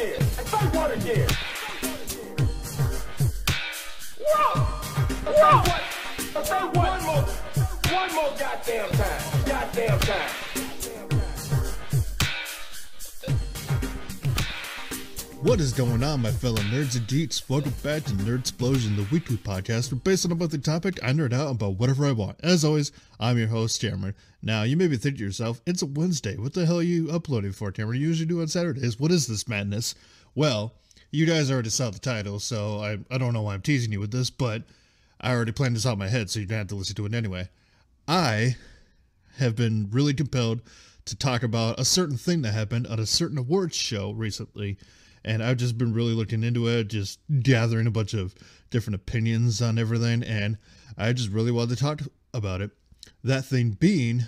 again. Say what again? Whoa! Whoa! Say one more goddamn time. Goddamn time. What is going on, my fellow nerds and geeks? Welcome back to NerdSplosion, the weekly podcast where, based on a monthly topic, I nerd out about whatever I want. As always, I'm your host, Cameron. Now, you may be thinking to yourself, it's a Wednesday. What the hell are you uploading for, Cameron? You usually do on Saturdays. What is this madness? Well, you guys already saw the title, so I don't know why I'm teasing you with this, but I already planned this out in my head, so you don't have to listen to it anyway. I have been really compelled to talk about a certain thing that happened at a certain awards show recently. And I've just been really looking into it, just gathering a bunch of different opinions on everything, and I just really wanted to talk about it. That thing being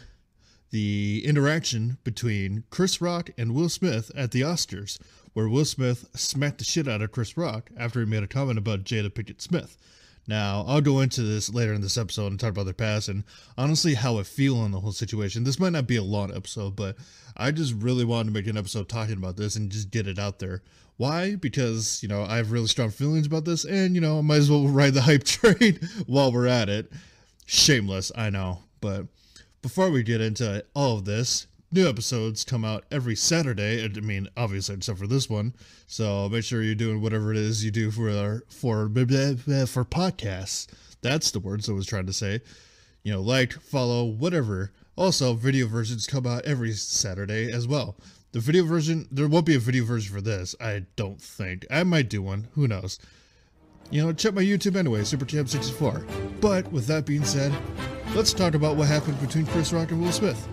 the interaction between Chris Rock and Will Smith at the Oscars, where Will Smith smacked the shit out of Chris Rock after he made a comment about Jada Pinkett Smith. Now, I'll go into this later in this episode and talk about their past and honestly how I feel on the whole situation. This might not be a long episode, but I just really wanted to make an episode talking about this and just get it out there. Why? Because, I have really strong feelings about this and, I might as well ride the hype train while we're at it. Shameless, I know. But before we get into all of this, new episodes come out every Saturday. I mean, obviously, except for this one. So make sure you're doing whatever it is you do for podcasts. That's the words I was trying to say. Like, follow, whatever. Also, video versions come out every Saturday as well. The video version, there won't be a video version for this, I don't think. I might do one, who knows. Check my YouTube anyway, SuperChamp64. But with that being said, let's talk about what happened between Chris Rock and Will Smith.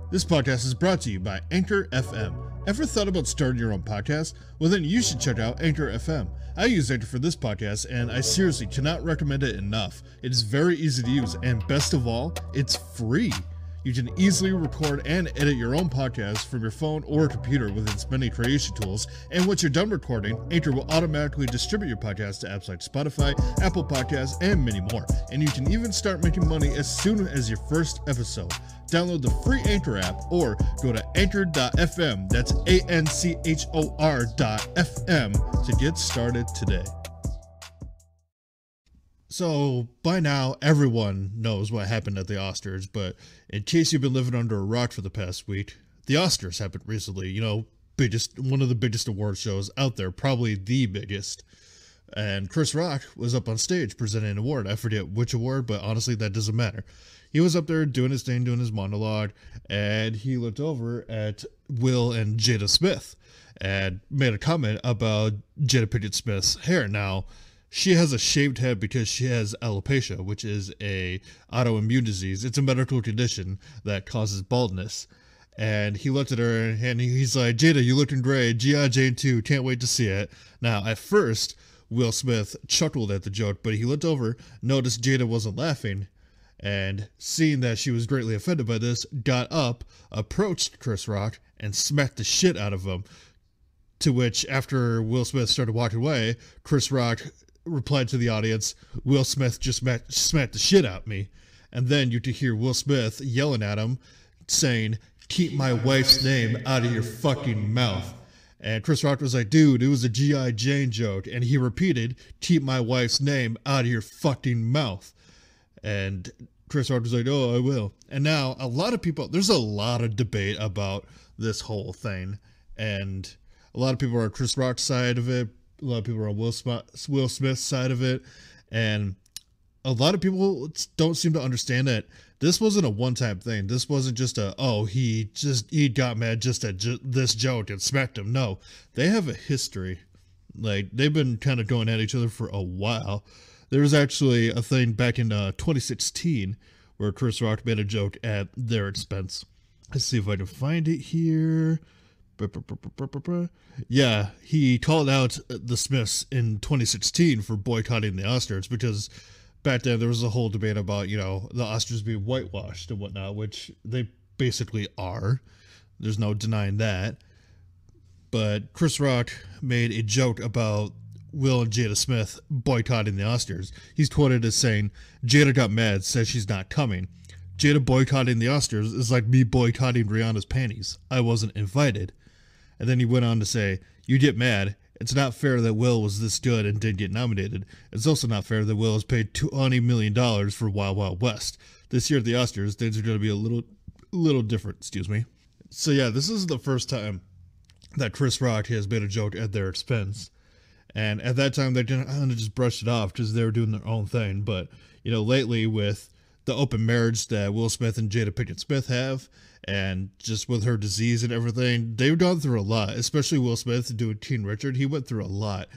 This podcast is brought to you by Anchor FM. Ever thought about starting your own podcast? Well, then you should check out Anchor FM. I use Anchor for this podcast, and I seriously cannot recommend it enough. It is very easy to use, and best of all, it's free. You can easily record and edit your own podcast from your phone or computer with its many creation tools, and once you're done recording, Anchor will automatically distribute your podcast to apps like Spotify, Apple Podcasts, and many more. And you can even start making money as soon as your first episode. Download the free Anchor app or go to anchor.fm, that's ANCHOR.FM, to get started today. So, by now, everyone knows what happened at the Oscars, but in case you've been living under a rock for the past week, the Oscars happened recently, one of the biggest award shows out there, probably the biggest. And Chris Rock was up on stage presenting an award. I forget which award, but honestly, that doesn't matter. He was up there doing his thing, doing his monologue, and he looked over at Will and Jada Smith and made a comment about Jada Pinkett Smith's hair. Now, she has a shaved head because she has alopecia, which is a autoimmune disease. It's a medical condition that causes baldness. And he looked at her and he's like, Jada, you looking great. G.I. Jane 2, can't wait to see it. Now, at first, Will Smith chuckled at the joke, but he looked over, noticed Jada wasn't laughing, and seeing that she was greatly offended by this, got up, approached Chris Rock, and smacked the shit out of him. To which, after Will Smith started walking away, Chris Rock replied to the audience, Will Smith just smacked the shit out of me. And then you could hear Will Smith yelling at him, saying, keep my wife's name out of your fucking mouth. And Chris Rock was like, dude, it was a G.I. Jane joke. And he repeated, keep my wife's name out of your fucking mouth. And Chris Rock was like, oh, I will. And now there's a lot of debate about this whole thing. And a lot of people are on Chris Rock's side of it. A lot of people are on Will Smith's side of it. And a lot of people don't seem to understand that this wasn't a one-time thing. This wasn't just he got mad just at this joke and smacked him. No, they have a history. Like, they've been kind of going at each other for a while. There was actually a thing back in 2016 where Chris Rock made a joke at their expense. Let's see if I can find it here. Yeah, he called out the Smiths in 2016 for boycotting the Oscars because back then there was a whole debate about, the Oscars being whitewashed and whatnot, which they basically are. There's no denying that. But Chris Rock made a joke about Will and Jada Smith boycotting the Oscars. He's quoted as saying, Jada got mad, says she's not coming. Jada boycotting the Oscars is like me boycotting Rihanna's panties. I wasn't invited. And then he went on to say, you get mad. It's not fair that Will was this good and didn't get nominated. It's also not fair that Will has paid $20 million for Wild Wild West. This year at the Oscars, things are going to be a little different, excuse me. So yeah, this is the first time that Chris Rock has made a joke at their expense. And at that time, they didn't kind of just brush it off because they were doing their own thing. But, you know, lately with the open marriage that Will Smith and Jada Pinkett Smith have, and just with her disease and everything, they've gone through a lot, especially Will Smith doing Teen Richard. He went through a lot.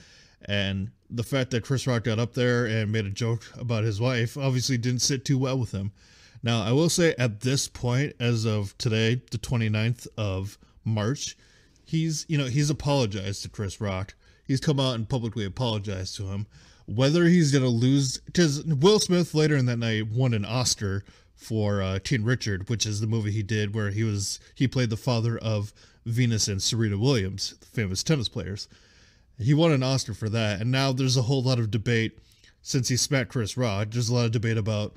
And the fact that Chris Rock got up there and made a joke about his wife obviously didn't sit too well with him. Now, I will say at this point, as of today, the 29th of March, he's apologized to Chris Rock. He's come out and publicly apologized to him. Whether he's going to lose, because Will Smith later in that night won an Oscar for Teen Richard, which is the movie he did where he played the father of Venus and Serena Williams, the famous tennis players. He won an Oscar for that, and now there's a whole lot of debate since he smacked Chris Rock. There's a lot of debate about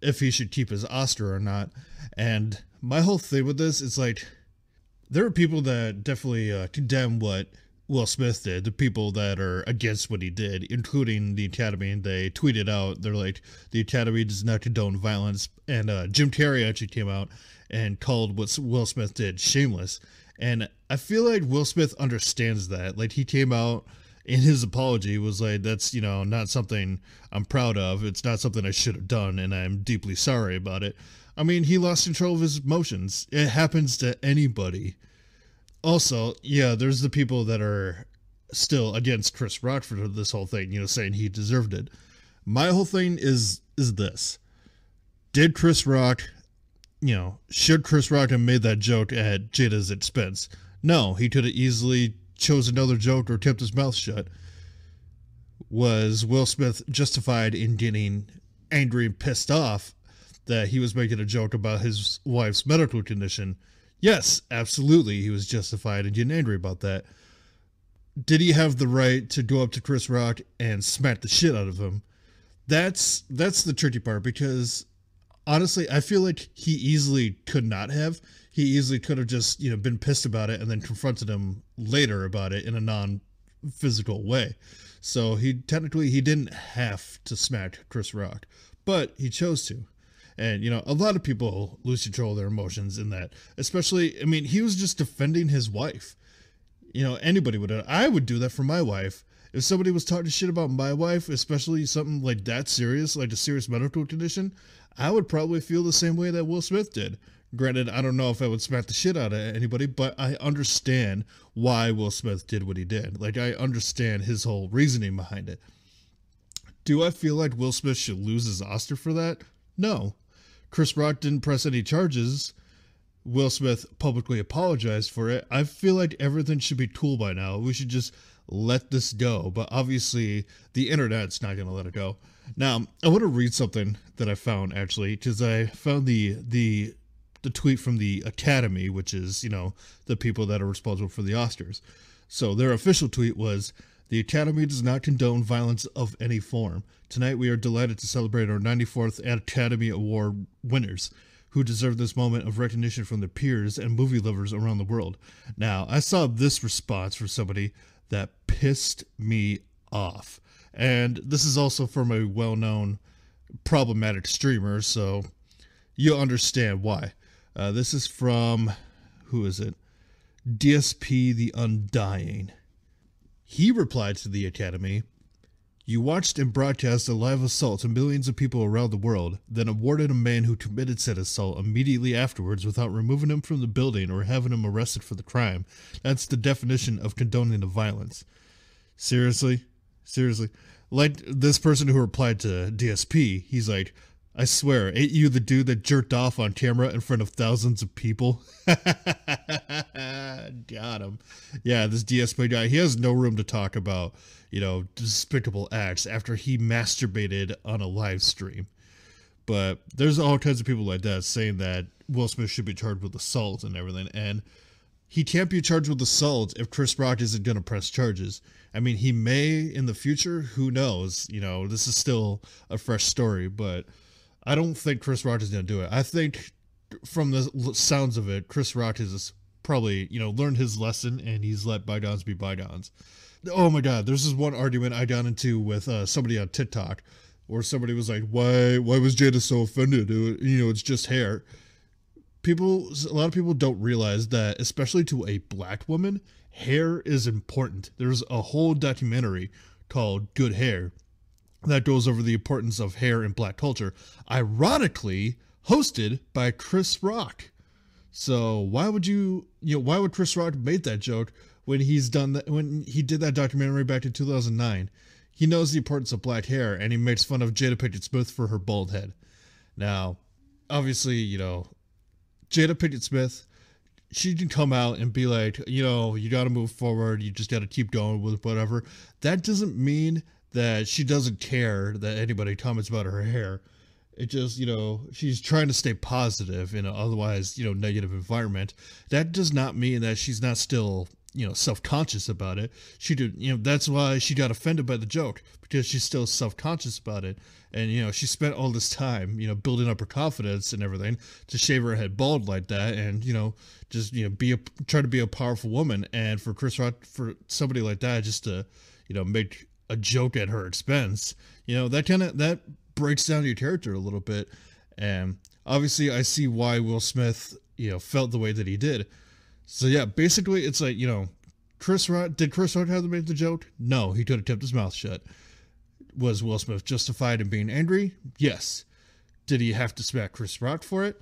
if he should keep his Oscar or not. And my whole thing with this is like, there are people that definitely condemn what Will Smith did, the people that are against what he did, including the Academy. They tweeted out, they're like, the Academy does not condone violence. And Jim Carrey actually came out and called what Will Smith did shameless. And I feel like Will Smith understands that. Like, he came out in his apology was like, that's, not something I'm proud of. It's not something I should have done, and I'm deeply sorry about it. I mean, he lost control of his emotions. It happens to anybody. Also, yeah, there's the people that are still against Chris Rock for this whole thing, saying he deserved it. My whole thing is this. Did Chris Rock, should Chris Rock have made that joke at Jada's expense? No, he could have easily chose another joke or kept his mouth shut. Was Will Smith justified in getting angry and pissed off that he was making a joke about his wife's medical condition? Yes, absolutely, he was justified in getting angry about that. Did he have the right to go up to Chris Rock and smack the shit out of him? That's the tricky part, because honestly, I feel like he easily could not have. He easily could have just, been pissed about it and then confronted him later about it in a non-physical way. So he didn't have to smack Chris Rock, but he chose to. And, a lot of people lose control of their emotions in that. Especially, he was just defending his wife. Anybody would. I would do that for my wife. If somebody was talking shit about my wife, especially something like that serious, like a serious medical condition, I would probably feel the same way that Will Smith did. Granted, I don't know if I would smack the shit out of anybody, but I understand why Will Smith did what he did. Like, I understand his whole reasoning behind it. Do I feel like Will Smith should lose his Oscar for that? No. Chris Rock didn't press any charges. Will Smith publicly apologized for it. I feel like everything should be cool by now. We should just let this go. But obviously, the internet's not going to let it go. Now, I want to read something that I found, actually, because I found the tweet from the Academy, which is, the people that are responsible for the Oscars. So their official tweet was, "The Academy does not condone violence of any form. Tonight we are delighted to celebrate our 94th Academy Award winners, who deserve this moment of recognition from their peers and movie lovers around the world." Now, I saw this response from somebody that pissed me off. And this is also from a well-known problematic streamer, so you'll understand why. This is from, who is it? DSP the Undying. He replied to the Academy, "You watched and broadcast a live assault to millions of people around the world, then awarded a man who committed said assault immediately afterwards without removing him from the building or having him arrested for the crime. That's the definition of condoning the violence." Seriously? Like this person who replied to DSP, he's like, "I swear, ain't you the dude that jerked off on camera in front of thousands of people?" Got him. Yeah, this DSP guy, he has no room to talk about, despicable acts after he masturbated on a live stream. But there's all kinds of people like that saying that Will Smith should be charged with assault and everything. And he can't be charged with assault if Chris Rock isn't going to press charges. He may in the future. Who knows? This is still a fresh story, but I don't think Chris Rock is going to do it. I think from the sounds of it, Chris Rock has probably, learned his lesson and he's let bygones be bygones. Oh my God, there's this one argument I got into with somebody on TikTok where somebody was like, why was Jada so offended? It's just hair. A lot of people don't realize that, especially to a black woman, hair is important. There's a whole documentary called Good Hair that goes over the importance of hair in black culture, ironically hosted by Chris Rock. So why would Chris Rock make that joke when when he did that documentary back in 2009? He knows the importance of black hair, and he makes fun of Jada Pinkett Smith for her bald head. Now, obviously, Jada Pinkett Smith, she can come out and be like, you got to move forward, you just got to keep going with whatever. That doesn't mean that she doesn't care that anybody comments about her hair. It just, she's trying to stay positive in an otherwise, negative environment. That does not mean that she's not still, self-conscious about it. That's why she got offended by the joke, because she's still self-conscious about it. And, she spent all this time, building up her confidence and everything to shave her head bald like that and, just, try to be a powerful woman. And for Chris Rock, for somebody like that, just to, make a joke at her expense, that breaks down your character a little bit. And obviously I see why Will Smith, felt the way that he did. So yeah, basically it's like, did Chris Rock have to make the joke? No, he could have kept his mouth shut. Was Will Smith justified in being angry? Yes. Did he have to smack Chris Rock for it?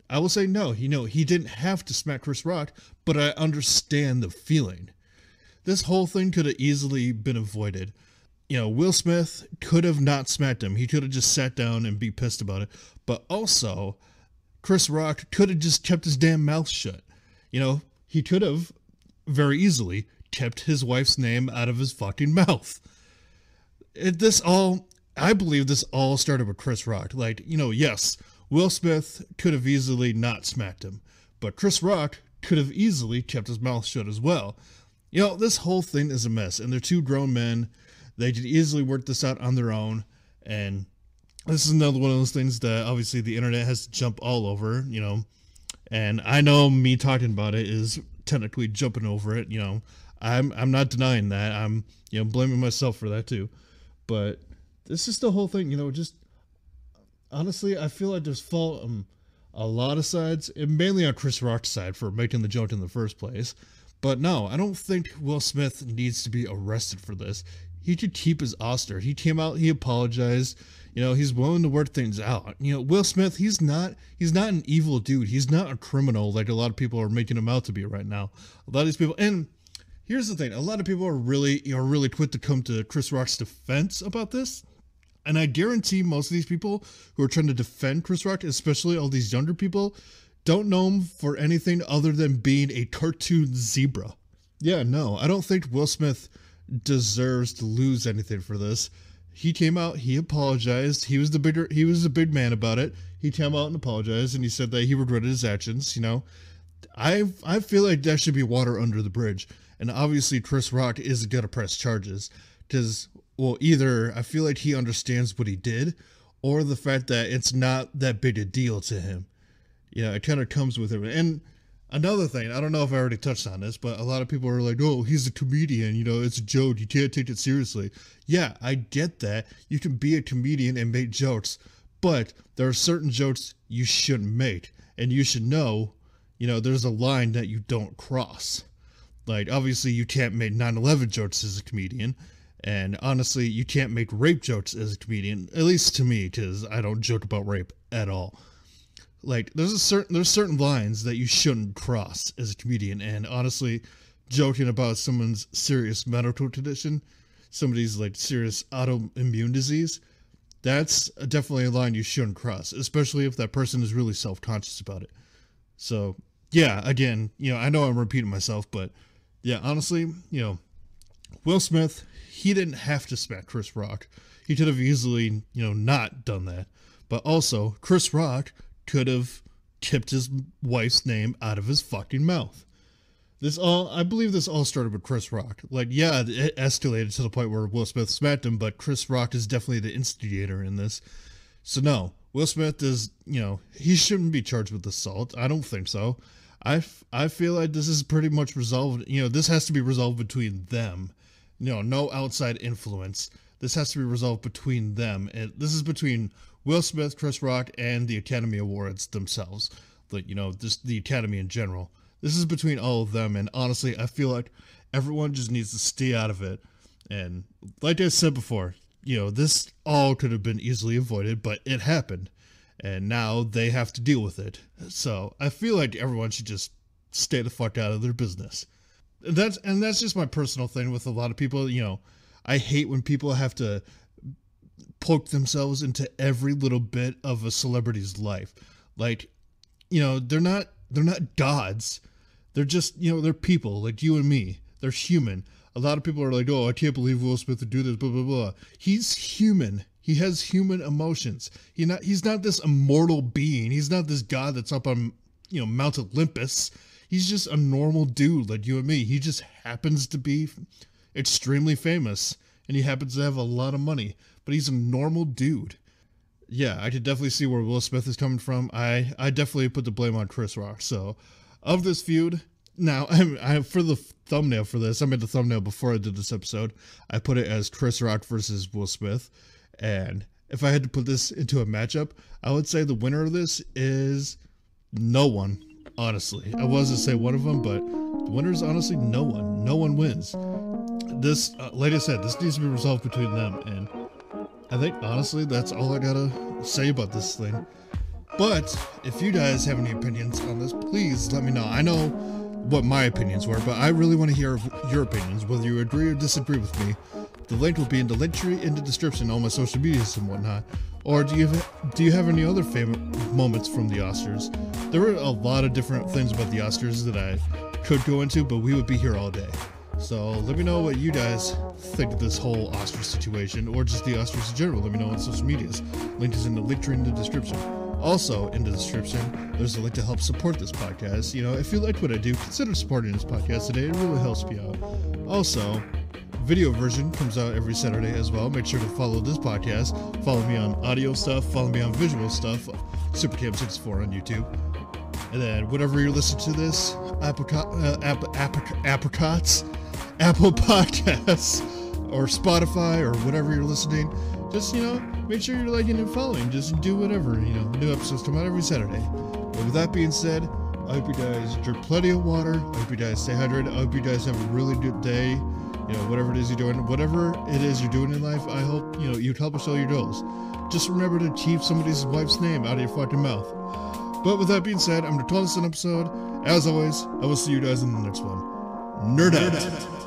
I will say no. He didn't have to smack Chris Rock, but I understand the feeling. This whole thing could have easily been avoided. Will Smith could have not smacked him. He could have just sat down and be pissed about it. But also, Chris Rock could have just kept his damn mouth shut. He could have very easily kept his wife's name out of his fucking mouth. I believe this all started with Chris Rock. Like, yes, Will Smith could have easily not smacked him, but Chris Rock could have easily kept his mouth shut as well. This whole thing is a mess, and they're two grown men. They could easily work this out on their own, and this is another one of those things that obviously the internet has to jump all over, and I know me talking about it is technically jumping over it, I'm not denying that. I'm, blaming myself for that too. But this is the whole thing, just honestly, I feel like there's fault on a lot of sides, and mainly on Chris Rock's side for making the joke in the first place. But no, I don't think Will Smith needs to be arrested for this. He should keep his Oscar. He came out, he apologized. He's willing to work things out. Will Smith, he's not an evil dude. He's not a criminal like a lot of people are making him out to be right now. A lot of these people, and here's the thing, a lot of people are really quick to come to Chris Rock's defense about this. And I guarantee most of these people who are trying to defend Chris Rock, especially all these younger people, don't know him for anything other than being a cartoon zebra. Yeah, no, I don't think Will Smith deserves to lose anything for this. He came out, he apologized. He was a big man about it. He came out and apologized, and he said that he regretted his actions. I feel like that should be water under the bridge. And obviously, Chris Rock isn't gonna press charges because, well, either I feel like he understands what he did, or the fact that it's not that big a deal to him. It kind of comes with him. And another thing, I don't know if I already touched on this, but a lot of people are like, oh, he's a comedian, it's a joke, you can't take it seriously. Yeah, I get that. You can be a comedian and make jokes, but there are certain jokes you shouldn't make. And you should know, there's a line that you don't cross. Like, obviously, you can't make 9/11 jokes as a comedian. And honestly, you can't make rape jokes as a comedian, at least to me, because I don't joke about rape at all. Like, there's certain lines that you shouldn't cross as a comedian, and honestly, joking about someone's serious medical condition, somebody's like serious autoimmune disease, that's definitely a line you shouldn't cross, especially if that person is really self-conscious about it. So, yeah, again, I know I'm repeating myself, but yeah, honestly, Will Smith, he didn't have to smack Chris Rock. He could have easily, not done that. But also, Chris Rock could have kept his wife's name out of his fucking mouth. I believe this all started with Chris Rock. Like, yeah, it escalated to the point where Will Smith smacked him, but Chris Rock is definitely the instigator in this. So no, Will Smith is, he shouldn't be charged with assault. I don't think so. I feel like this is pretty much resolved. This has to be resolved between them. No outside influence. This has to be resolved between them. And this is between Will Smith, Chris Rock, and the Academy Awards themselves. Like, just the Academy in general. This is between all of them. And honestly, I feel like everyone just needs to stay out of it. And like I said before, this all could have been easily avoided, but it happened. And now they have to deal with it. So I feel like everyone should just stay the fuck out of their business. That's just my personal thing with a lot of people. I hate when people have to poke themselves into every little bit of a celebrity's life. Like, they're not gods. They're just, they're people like you and me. They're human. A lot of people are like, oh, I can't believe Will Smith would do this, blah, blah, blah. He's human. He has human emotions. He's not this immortal being. He's not this god that's up on, Mount Olympus. He's just a normal dude like you and me. He just happens to be extremely famous, and he happens to have a lot of money. But he's a normal dude. Yeah, I could definitely see where Will Smith is coming from. I definitely put the blame on Chris Rock. So, of this feud, now, I for the thumbnail for this, I made the thumbnail before I did this episode. I put it as Chris Rock versus Will Smith. And if I had to put this into a matchup, I would say the winner of this is no one, honestly. I was to say one of them, but the winner is honestly no one. No one wins. This, like I said, this needs to be resolved between them. And I think, honestly, that's all I gotta say about this thing. But if you guys have any opinions on this, please let me know. I know what my opinions were, but I really want to hear your opinions, whether you agree or disagree with me. The link will be in the link tree in the description, all my social medias and whatnot. Or do you have any other favorite moments from the Oscars? There were a lot of different things about the Oscars that I could go into, but we would be here all day. So let me know what you guys think of this whole Oscar situation, or just the Oscars in general. Let me know on social medias. Link is in the link tree in the description. Also, in the description, there's a link to help support this podcast. If you like what I do, consider supporting this podcast today. It really helps me out. Also, video version comes out every Saturday as well. Make sure to follow this podcast. Follow me on audio stuff. Follow me on visual stuff. SuperCam64 on YouTube. And then, whatever you're listening to this, Apple Podcasts, or Spotify, or whatever you're listening, just, make sure you're liking and following. Just do whatever, New episodes come out every Saturday. But with that being said, I hope you guys drink plenty of water. I hope you guys stay hydrated. I hope you guys have a really good day. Whatever it is you're doing, whatever it is you're doing in life, I hope, you accomplish all your goals. Just remember to keep somebody's wife's name out of your fucking mouth. But with that being said, I'm going to call this an episode. As always, I will see you guys in the next one. Nerd out.